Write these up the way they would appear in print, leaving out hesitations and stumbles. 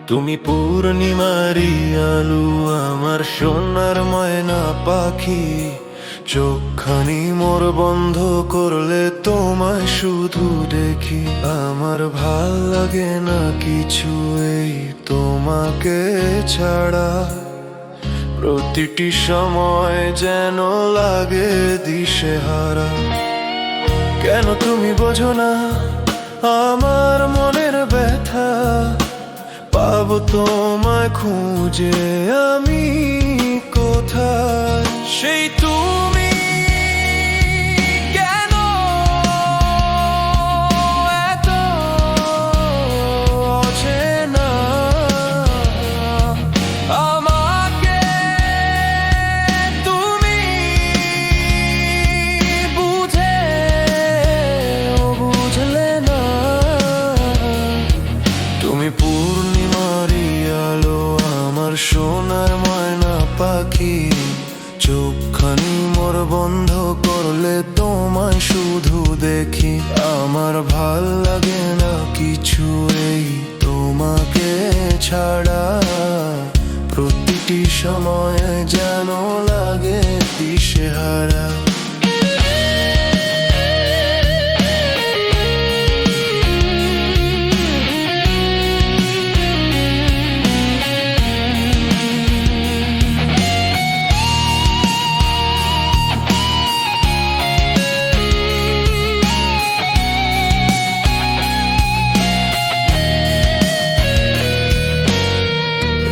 তুমি পূর্ণিমারি আলো, আমার সোনার ময়না পাখি। চোখখানি মোর বন্ধ করলে তোমায় শুধু দেখি। আমার ভাল লাগে না কিছু এই তোমাকে ছাড়া। প্রতিটি সময় যেন লাগে দিশেহারা। কেন তুমি বোঝো না আমার মনের ব্যথা? পাবো তোমায় খুঁজে আমি কোথায়? সেই তুমি কেন এত অচেনা? আমাকে তুমি বুঝলে না। তুমি পূর্ণিমারি আলো, আমার সোনার ময়না পাখি। চোখখানি মোর বন্ধ করলে তোমায় শুধু দেখি। আমার ভাল লাগে না কিছু এই তোমাকে ছাড়া। প্রতিটি সময় যেন লাগে দিশেহারা।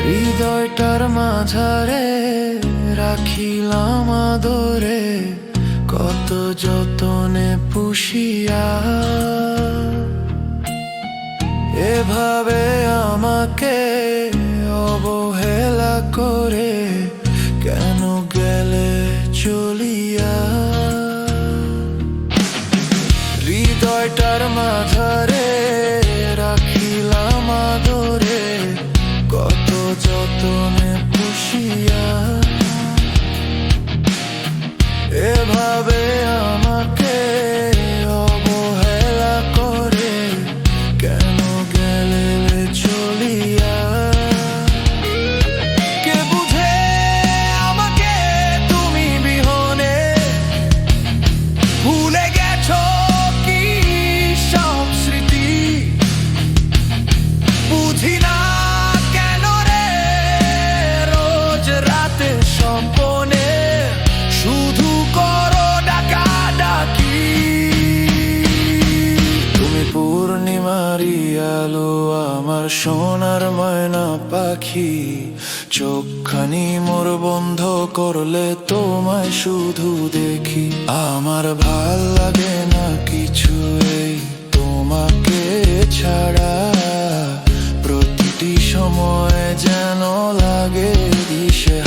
হৃদয়টার মাঝারে রাখিলাম আদরে, কত যতনে পুষিয়া। এভাবে আমাকে অবহেলা করে কেন গেলে চলিয়া? হৃদয়টার মাঝারে রাখিলাম আদরে, কত যতনে পুষিয়া। এভাবে আমাকে অবহেলা করে কেন গেলে চলিয়া? কে বুঝে আমাকে তুমি বিহনে? ভুলে গেছো কি সব স্মৃতি? বুঝি না সম্পনে শুধু করো ডাকাডাকি। তুমি পূর্ণিমারি আলো, আমার সোনার ময়না পাখি। চোখখানি মোর বন্ধ করলে তোমায় শুধু দেখি। আমার ভাল লাগে না কিছু এই তোমাকে ছাড়া। প্রতিটি সময় যেন লাগে দিশে